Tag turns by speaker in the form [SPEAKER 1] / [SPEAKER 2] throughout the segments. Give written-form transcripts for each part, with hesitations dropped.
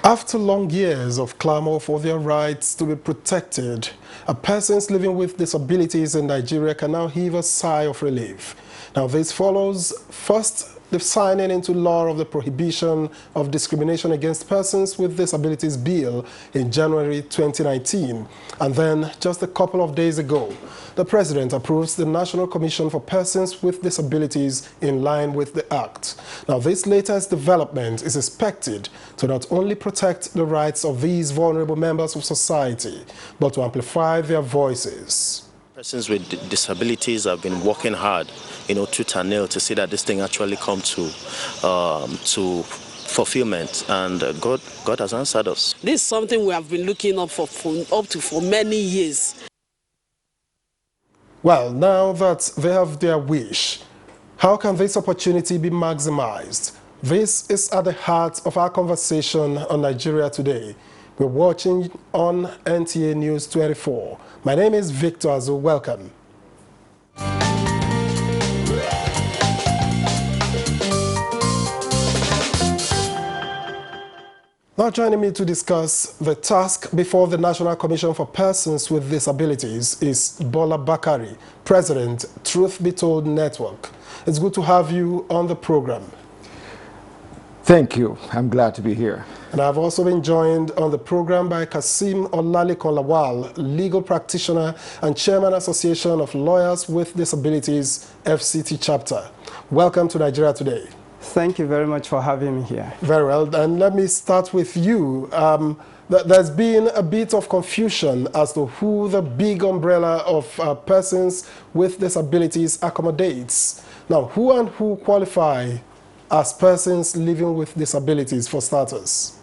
[SPEAKER 1] After long years of clamor for their rights to be protected, persons living with disabilities in Nigeria can now heave a sigh of relief. Now this follows first the signing into law of the Prohibition of Discrimination Against Persons with Disabilities Bill in January 2019. And then, just a couple of days ago, the President approves the National Commission for Persons with Disabilities in line with the Act. Now, this latest development is expected to not only protect the rights of these vulnerable members of society, but to amplify their voices.
[SPEAKER 2] Persons with disabilities have been working hard, tooth and nail to see that this thing actually come to fulfillment, and God has answered us.
[SPEAKER 3] This is something we have been looking up for many years.
[SPEAKER 1] Well, now that they have their wish, how can this opportunity be maximized? This is at the heart of our conversation on Nigeria Today. We're watching on NTA News 24. My name is Victor Azu. Welcome. Now joining me to discuss the task before the National Commission for Persons with Disabilities is Bola Bakari, President, Truth Be Told Network. It's good to have you on the program.
[SPEAKER 4] Thank you. I'm glad to be here.
[SPEAKER 1] And I've also been joined on the program by Kasim Olalekan Lawal, legal practitioner and chairman Association of Lawyers with Disabilities, FCT chapter. Welcome to Nigeria Today.
[SPEAKER 5] Thank you very much for having me here.
[SPEAKER 1] Very well. And let me start with you. There's been a bit of confusion as to who the big umbrella of persons with disabilities accommodates. Now, who and who qualify as persons living with disabilities, for starters?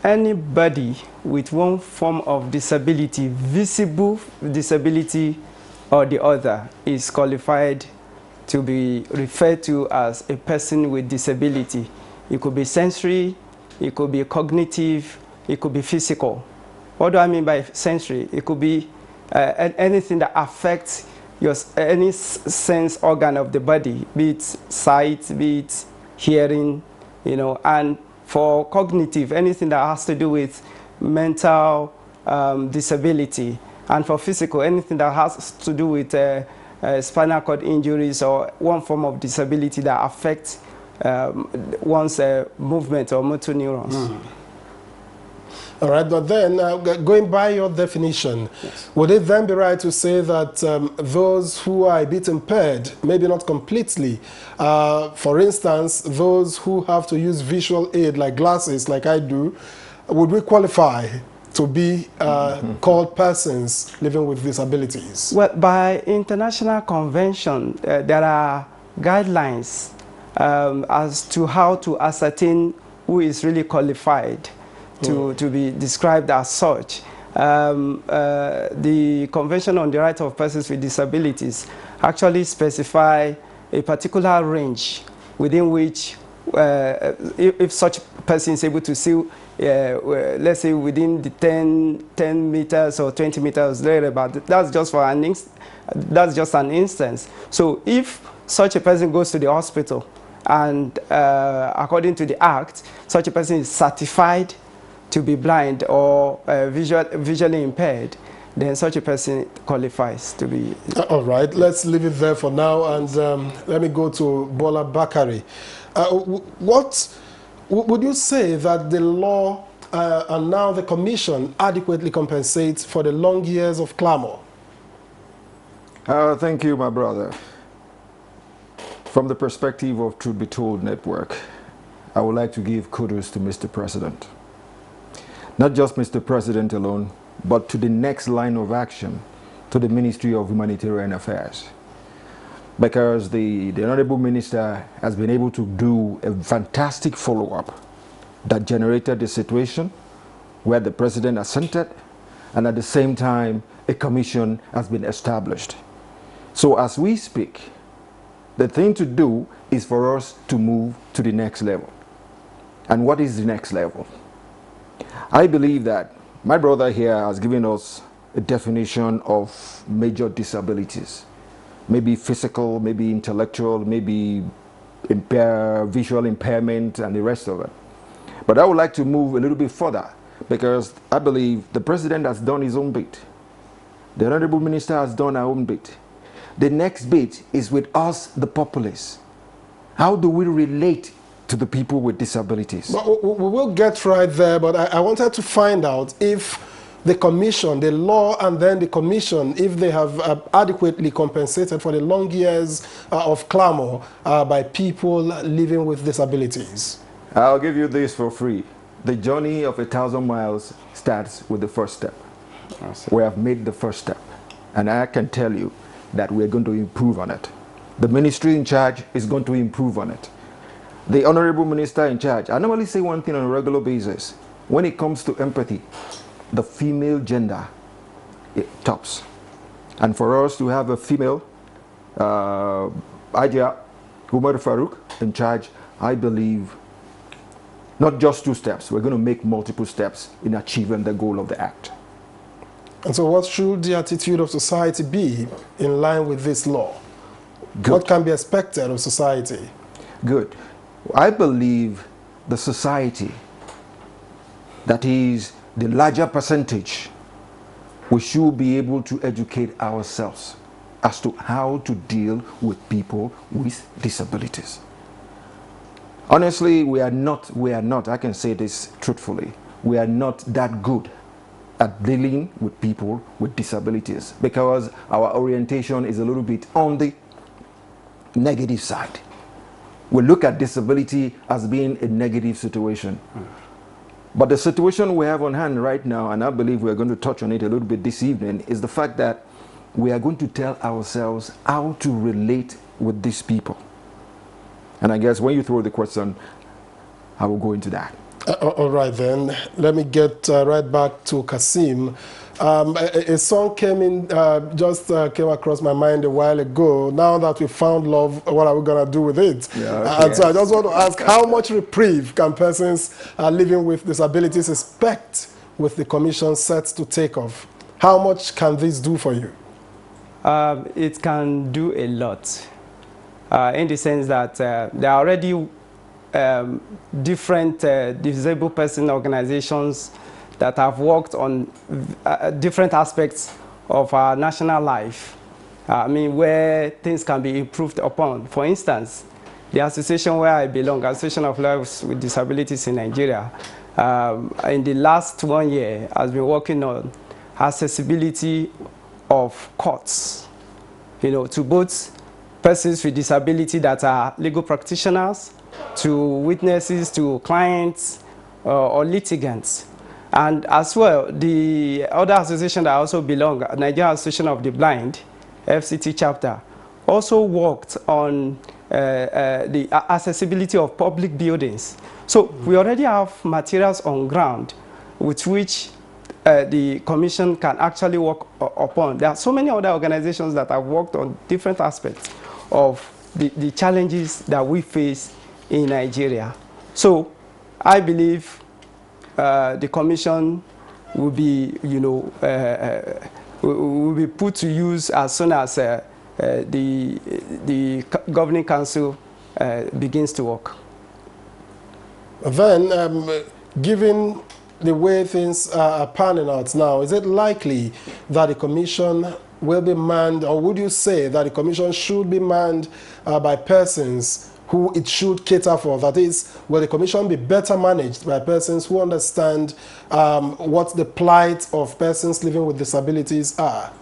[SPEAKER 5] Anybody with one form of disability, visible disability or the other, is qualified to be referred to as a person with disability. It could be sensory, it could be cognitive, it could be physical. What do I mean by sensory? It could be anything that affects any sense organ of the body, be it sight, be it hearing, and for cognitive, anything that has to do with mental disability, and for physical, anything that has to do with spinal cord injuries or one form of disability that affects one's movement or motor neurons.
[SPEAKER 1] All right, but then going by your definition, yes, would it then be right to say that those who are a bit impaired, maybe not completely, for instance, those who have to use visual aid like glasses, like I do, would we qualify to be called persons living with disabilities? Well,
[SPEAKER 5] by international convention, there are guidelines as to how to ascertain who is really qualified to be described as such. The Convention on the Rights of Persons with Disabilities actually specify a particular range within which, if such person is able to see, let's say within the 10 meters or 20 meters thereabout, that's just for that's just an instance. So if such a person goes to the hospital and according to the Act, such a person is certified to be blind or visually impaired, then such a person qualifies to be.
[SPEAKER 1] All right, let's leave it there for now, and let me go to Bola Bakari. What would you say that the law and now the Commission adequately compensates for the long years of clamor?
[SPEAKER 4] Thank you, my brother. From the perspective of Truth Be Told Network, I would like to give kudos to Mr. President. Not just Mr. President alone, but to the next line of action, to the Ministry of Humanitarian Affairs. Because the Honorable Minister has been able to do a fantastic follow-up that generated the situation where the President assented, and at the same time, a commission has been established. So as we speak, the thing to do is for us to move to the next level. And what is the next level? I believe that my brother here has given us a definition of major disabilities. Maybe physical, maybe intellectual, maybe visual impairment and the rest of it. But I would like to move a little bit further, because I believe the president has done his own bit. The honorable minister has done our own bit. The next bit is with us, the populace. How do we relate to the people with disabilities?
[SPEAKER 1] But we will get right there, but I wanted to find out if the commission, the law and then the commission, if they have adequately compensated for the long years of clamor by people living with disabilities.
[SPEAKER 4] I'll give you this for free. The journey of 1,000 miles starts with the first step. We have made the first step, and I can tell you that we're going to improve on it. The ministry in charge is going to improve on it. The honorable minister in charge, I normally say one thing on a regular basis. When it comes to empathy, the female gender, it tops. And for us to have a female, Aja Umar Farouk in charge, I believe not just 2 steps, we're going to make multiple steps in achieving the goal of the act.
[SPEAKER 1] And so what should the attitude of society be in line with this law?
[SPEAKER 4] Good.
[SPEAKER 1] What can be expected of society?
[SPEAKER 4] Good. I believe the society, that is the larger percentage, we should be able to educate ourselves as to how to deal with people with disabilities. Honestly, we are not, I can say this truthfully, we are not that good at dealing with people with disabilities, because our orientation is a little bit on the negative side. We look at disability as being a negative situation. But the situation we have on hand right now, and I believe we're going to touch on it a little bit this evening, is the fact that we are going to tell ourselves how to relate with these people. And I guess when you throw the question, I will go into that.
[SPEAKER 1] All right then, let me get right back to Kasim. A song came in, came across my mind a while ago. Now that we found love, what are we going to do with it?
[SPEAKER 4] Yeah, okay.
[SPEAKER 1] And so I just want to ask, how much reprieve can persons living with disabilities expect with the commission set to take off? How much can this do for you?
[SPEAKER 5] It can do a lot, in the sense that there are already different disabled person organizations that have worked on different aspects of our national life. I mean, where things can be improved upon. For instance, the association where I belong, Association of Lawyers with Disabilities in Nigeria, in the last 1 year has been working on accessibility of courts, to both persons with disability that are legal practitioners, to witnesses, to clients, or litigants. And as well, the other association that I also belong, Nigerian Association of the Blind, FCT chapter, also worked on the accessibility of public buildings. So we already have materials on ground with which the commission can actually work upon. There are so many other organizations that have worked on different aspects of the challenges that we face in Nigeria. So I believe the commission will be, will be put to use as soon as the governing council begins to work.
[SPEAKER 1] Then, given the way things are panning out now, is it likely that the commission will be manned, or would you say that the commission should be manned by persons who it should cater for? That is, will the commission be better managed by persons who understand what the plight of persons living with disabilities are?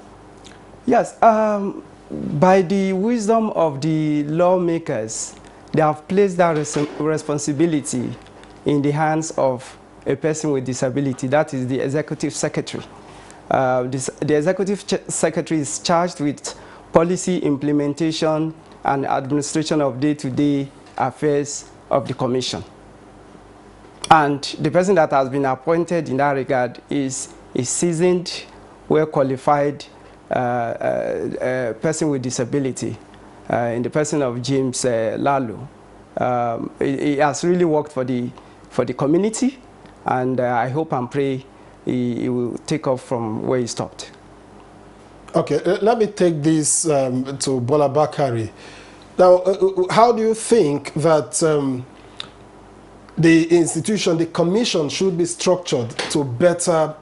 [SPEAKER 5] Yes, by the wisdom of the lawmakers, they have placed that responsibility in the hands of a person with disability, that is the executive secretary. The executive secretary is charged with policy implementation and administration of day-to-day affairs of the commission. And the person that has been appointed in that regard is a seasoned, well-qualified person with disability, in the person of James Lalu. He has really worked for the community, and I hope and pray he will take off from where he stopped.
[SPEAKER 1] Okay, let me take this to Bola Bakari. Now, how do you think that the institution, the commission should be structured to better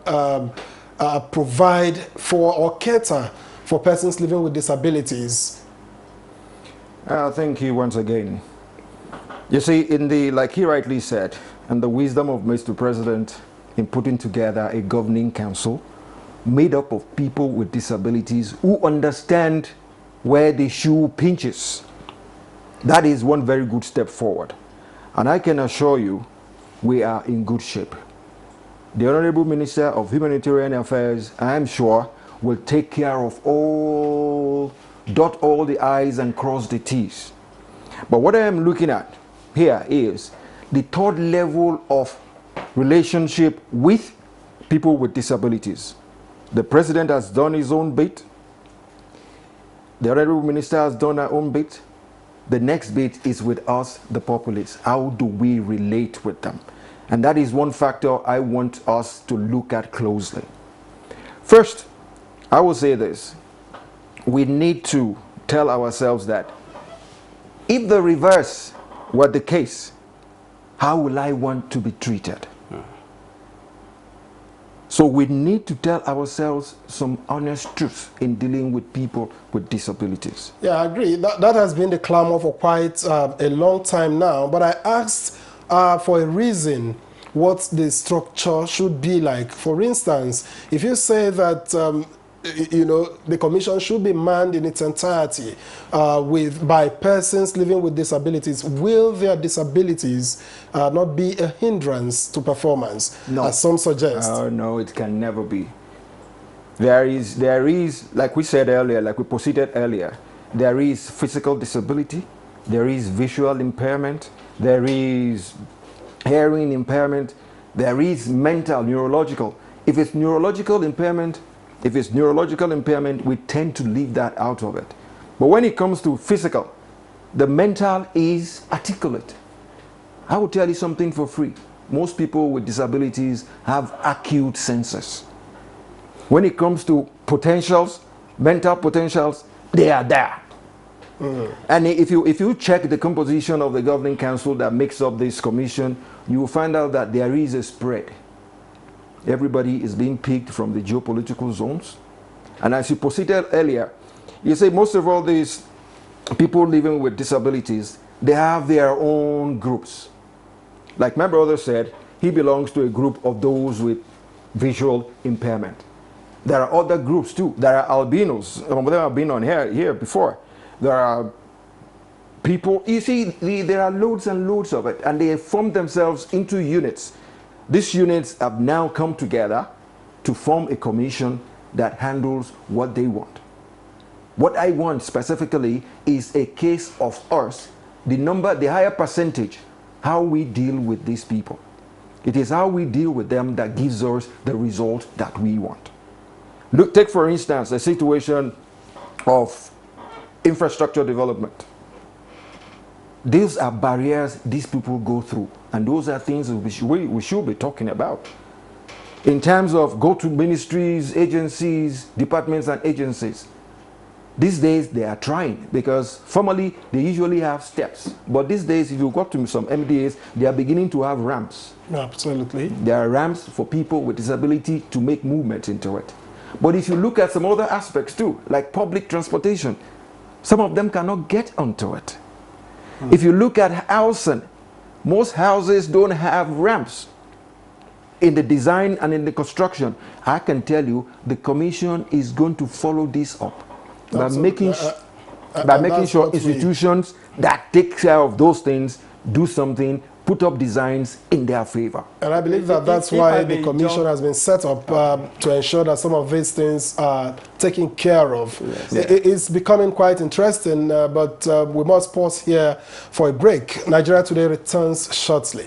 [SPEAKER 1] provide for or cater for persons living with disabilities?
[SPEAKER 4] Thank you once again. You see, like he rightly said, and the wisdom of Mr. President in putting together a governing council made up of people with disabilities who understand where the shoe pinches. That is one very good step forward. And I can assure you, we are in good shape. The Honorable Minister of Humanitarian Affairs, I am sure, will take care of dot all the I's and cross the T's. But what I am looking at here is the third level of relationship with people with disabilities. The President has done his own bit. The Honorable Minister has done her own bit. The next bit is with us, the populace. How do we relate with them? And that is one factor I want us to look at closely. First, I will say this. We need to tell ourselves that if the reverse were the case, how will I want to be treated? So we need to tell ourselves some honest truth in dealing with people with disabilities.
[SPEAKER 1] Yeah, I agree. That has been the clamor for quite a long time now. But I asked for a reason what the structure should be like. For instance, if you say that you know, the commission should be manned in its entirety by persons living with disabilities, will their disabilities not be a hindrance to performance,
[SPEAKER 4] no,
[SPEAKER 1] as some suggest?
[SPEAKER 4] No, it can never be. There is, like we said earlier, like we proceeded earlier, there is physical disability, there is visual impairment, there is hearing impairment, there is mental, neurological. If it's neurological impairment, we tend to leave that out of it. But when it comes to physical, the mental is articulate. I will tell you something for free. Most people with disabilities have acute senses. When it comes to potentials, mental potentials, they are there. And if you check the composition of the governing council that makes up this commission, you will find out that there is a spread. Everybody is being picked from the geopolitical zones. And as you proceeded earlier, you say most of all these people living with disabilities, they have their own groups. Like my brother said, he belongs to a group of those with visual impairment. There are other groups too. There are albinos. Some of them have been on here before. There are people, you see, there are loads and loads of it, and they form themselves into units. These units have now come together to form a commission that handles what they want. What I want specifically is a case of us, the higher percentage, how we deal with these people. It is how we deal with them that gives us the result that we want. Look, take for instance a situation of infrastructure development. These are barriers these people go through, and those are things we should be talking about. In terms of go to ministries, agencies, departments and agencies, these days they are trying, because formerly they usually have steps. But these days, if you go to some MDAs, they are beginning to have ramps.
[SPEAKER 1] Absolutely.
[SPEAKER 4] There are ramps for people with disability to make movement into it. But if you look at some other aspects too, like public transportation, some of them cannot get onto it. If you look at housing, most houses don't have ramps in the design and in the construction. I can tell you the commission is going to follow this up by making sure institutions that take care of those things do something, put up designs in their favor.
[SPEAKER 1] And I believe that that's why the commission has been set up to ensure that some of these things are taken care of. Yes. It's becoming quite interesting, but we must pause here for a break. Nigeria Today returns shortly.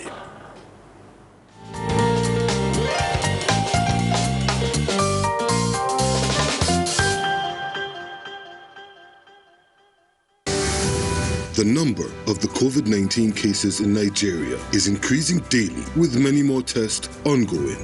[SPEAKER 6] The number of the COVID-19 cases in Nigeria is increasing daily, with many more tests ongoing.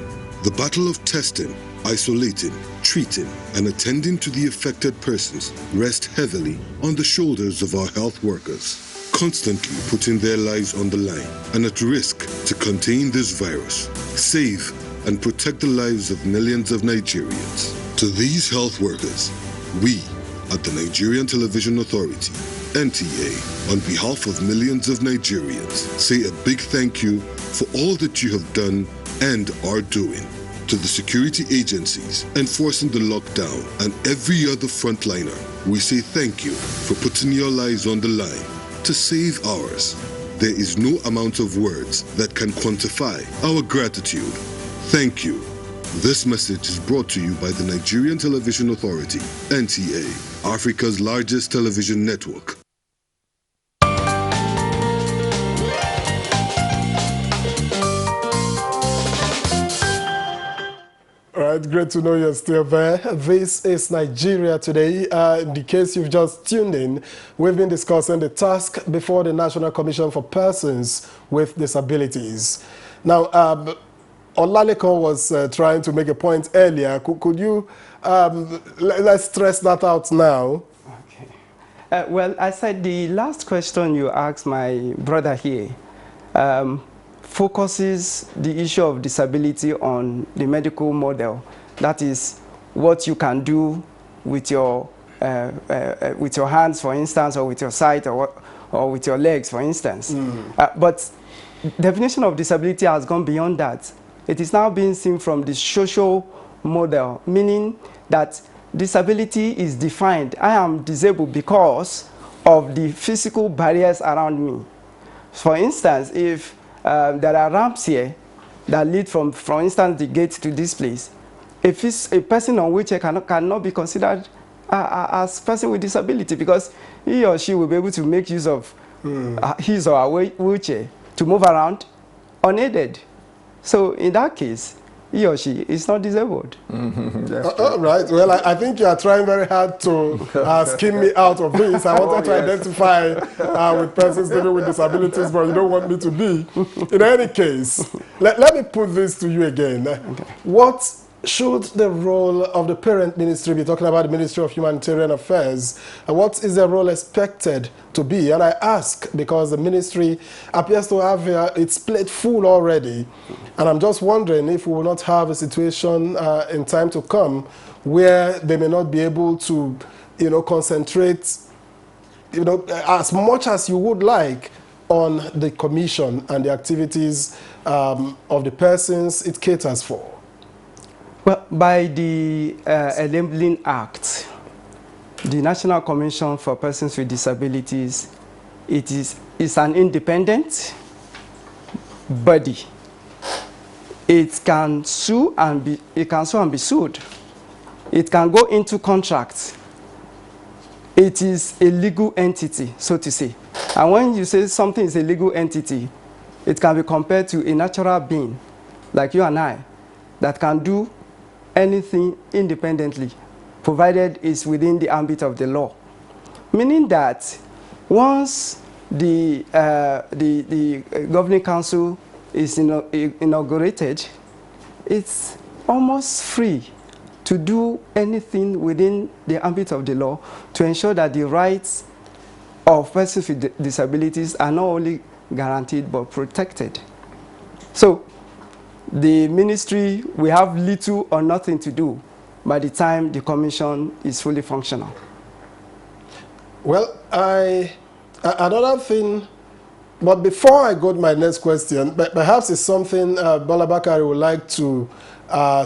[SPEAKER 6] The battle of testing, isolating, treating, and attending to the affected persons rests heavily on the shoulders of our health workers. constantly putting their lives on the line and at risk to contain this virus, save and protect the lives of millions of Nigerians. To these health workers, we at the Nigerian Television Authority, NTA, on behalf of millions of Nigerians, say a big thank you for all that you have done and are doing. To the security agencies enforcing the lockdown and every other frontliner, we say thank you for putting your lives on the line to save ours. There is no amount of words that can quantify our gratitude. Thank you. This message is brought to you by the Nigerian Television Authority, NTA, Africa's largest television network.
[SPEAKER 1] All right, great to know you're still there. This is Nigeria Today. In the case you've just tuned in, we've been discussing the task before the National Commission for Persons with Disabilities. Now, Olaleko was trying to make a point earlier. Could you, let's stress that out now.
[SPEAKER 5] Okay. Well, I said the last question you asked my brother here focuses the issue of disability on the medical model. That is what you can do with your hands, for instance, or with your sight, or with your legs, for instance. But definition of disability has gone beyond that. It is now being seen from the social model, meaning that disability is defined. I am disabled because of the physical barriers around me. For instance, if there are ramps here that lead from, for instance, the gate to this place, if a person on wheelchair cannot be considered as a person with disability, because he or she will be able to make use of his or her wheelchair to move around unaided. So in that case, he or she is not disabled.
[SPEAKER 1] Right. Well, I think you are trying very hard to skim me out of this. I wanted to identify with persons living with disabilities, but you don't want me to be. In any case, let me put this to you again. Okay. What should the role of the parent ministry be? Talking about the Ministry of Humanitarian Affairs, what is the role expected to be? And I ask because the ministry appears to have its plate full already, and I'm just wondering if we will not have a situation in time to come where they may not be able to, concentrate, as much as you would like on the commission and the activities of the persons it caters for.
[SPEAKER 5] Well, by the Enabling Act, the National Commission for Persons with Disabilities, is an independent body. It can sue and be sued. It can go into contracts. It is a legal entity, so to say. And when you say something is a legal entity, it can be compared to a natural being, like you and I, that can do anything independently, provided it's within the ambit of the law. Meaning that once the governing council is inaugurated, it's almost free to do anything within the ambit of the law to ensure that the rights of persons with disabilities are not only guaranteed but protected. So the ministry will have little or nothing to do by the time the commission is fully functional.
[SPEAKER 1] Well, another thing, but before I go to my next question, perhaps it's something Bola Bakari would like to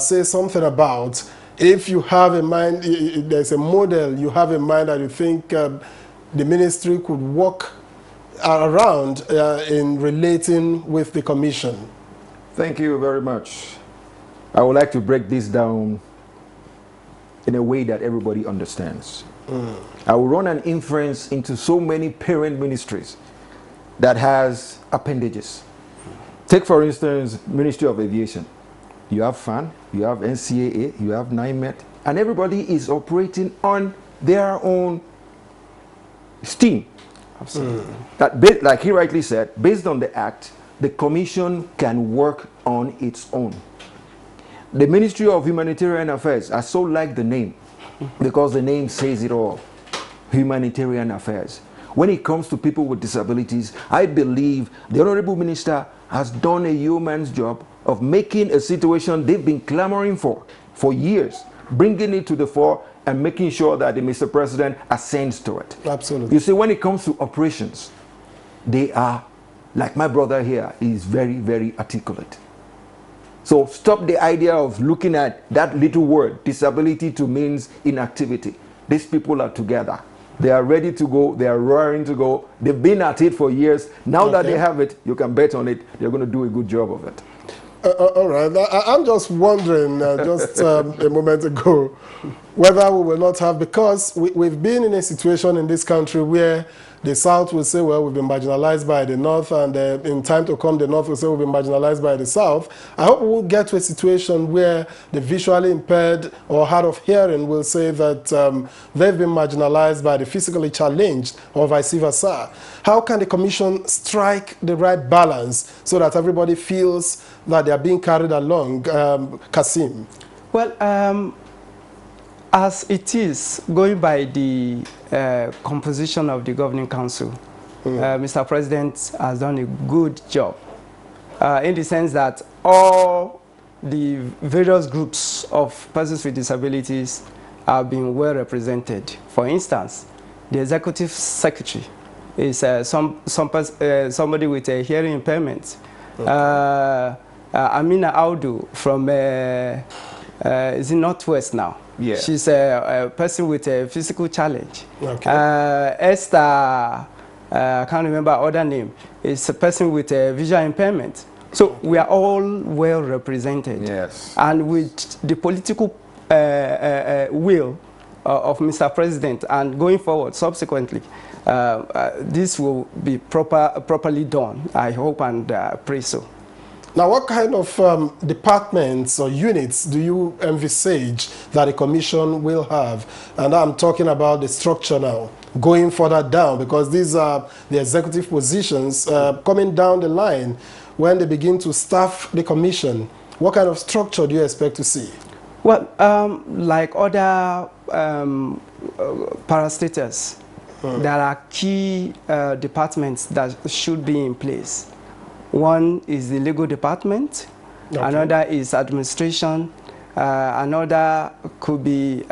[SPEAKER 1] say something about. If you have in mind, there's a model you have in mind that you think the ministry could work around in relating with the commission.
[SPEAKER 4] Thank you very much. I would like to break this down in a way that everybody understands. I will run an inference into so many parent ministries that has appendages. Take, for instance, Ministry of Aviation. You have FAN, you have NCAA, you have NIMET, and everybody is operating on their own steam. Absolutely. That, like he rightly said, based on the Act, the commission can work on its own. The Ministry of Humanitarian Affairs, I so like the name because the name says it all. Humanitarian Affairs. when it comes to people with disabilities, I believe the Honorable Minister has done a yeoman's job of making a situation they've been clamoring for years, bringing it to the fore and making sure that the Mr. President ascends to it.
[SPEAKER 1] Absolutely.
[SPEAKER 4] You see, when it comes to operations, they are, like my brother here, is very, very articulate. So stop the idea of looking at that little word, disability, to means inactivity. These people are together. They are ready to go. They are raring to go. They've been at it for years. Now that they have it, you can bet on it. They're going to do a good job of it.
[SPEAKER 1] All right. I'm just wondering, just a moment ago, whether we will not have, because we've been in a situation in this country where the South will say, well, we've been marginalized by the North, and in time to come, the North will say we've been marginalized by the South. I hope we will get to a situation where the visually impaired or hard of hearing will say that they've been marginalized by the physically challenged, or vice versa. How can the Commission strike the right balance so that everybody feels that they are being carried along? Kasim?
[SPEAKER 5] Well, as it is, going by the composition of the Governing Council, Mr. President has done a good job in the sense that all the various groups of persons with disabilities have been well represented. For instance, the Executive Secretary is somebody with a hearing impairment. Amina Audu from is in Northwest now. Yeah. She's a person with a physical challenge. Okay. Esther, I can't remember other name, is a person with a visual impairment. So we are all well represented. Yes. And with the political will of Mr. President, and going forward subsequently, this will be properly done, I hope and pray so.
[SPEAKER 1] Now, what kind of departments or units do you envisage that a commission will have? And I'm talking about the structure now, going further down, because these are the executive positions coming down the line. When they begin to staff the commission, what kind of structure do you expect to see?
[SPEAKER 5] Well, like other parastatals, there are key departments that should be in place. One is the legal department, another is administration, another could be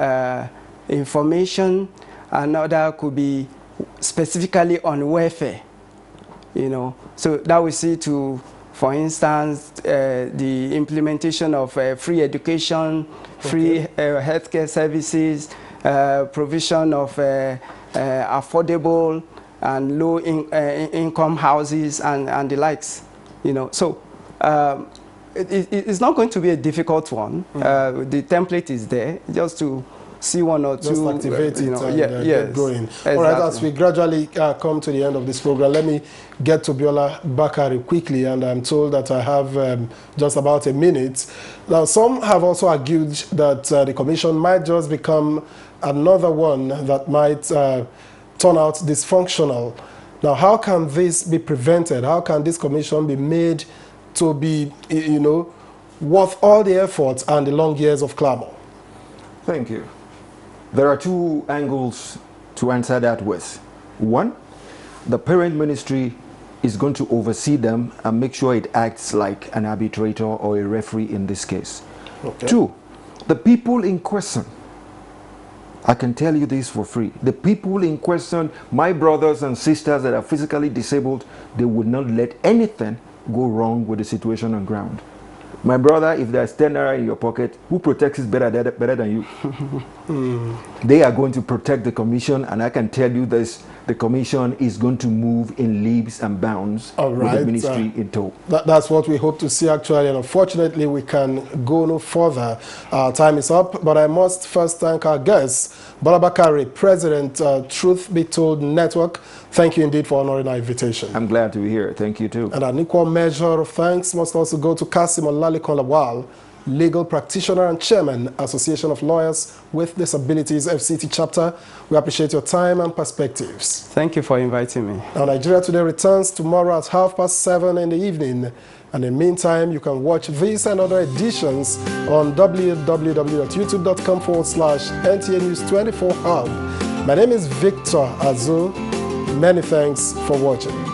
[SPEAKER 5] information, another could be specifically on welfare, you know. So that we see to, for instance, the implementation of free education, free healthcare services, provision of affordable and low income houses and the likes. You know, so it's not going to be a difficult one. The template is there, just to see one or two.
[SPEAKER 1] Just activate it and get going.
[SPEAKER 5] Exactly.
[SPEAKER 1] All right, as we gradually come to the end of this program, let me get to Biola Bakari quickly, and I'm told that I have just about a minute. Now, some have also argued that the commission might just become another one that might turn out dysfunctional. Now, how can this be prevented? How can this commission be made to be, you know, worth all the efforts and the long years of clamor?
[SPEAKER 4] Thank you. There are two angles to answer that with. One, the parent ministry is going to oversee them and make sure it acts like an arbitrator or a referee in this case. Okay. Two, the people in question, I can tell you this for free. The people in question, my brothers and sisters that are physically disabled, they would not let anything go wrong with the situation on ground. My brother, if there's 10 naira in your pocket, who protects it better than you? They are going to protect the commission, and I can tell you this, the commission is going to move in leaps and bounds with the ministry in tow.
[SPEAKER 1] That's what we hope to see, actually, and unfortunately we can go no further. Our time is up, but I must first thank our guests, Biola Bakari, President, Truth Be Told Network. Thank you indeed for honoring our invitation.
[SPEAKER 4] I'm glad to be here. Thank you too.
[SPEAKER 1] And an equal measure of thanks must also go to Kasim Olalekan-Lawal, legal practitioner and chairman, Association of Lawyers with Disabilities, FCT chapter. We appreciate your time and perspectives.
[SPEAKER 5] Thank you for inviting me.
[SPEAKER 1] Now, Nigeria Today returns tomorrow at 7:30 in the evening. And in the meantime, you can watch these and other editions on www.youtube.com/NTA News 24 Hub. My name is Victor Azu. Many thanks for watching.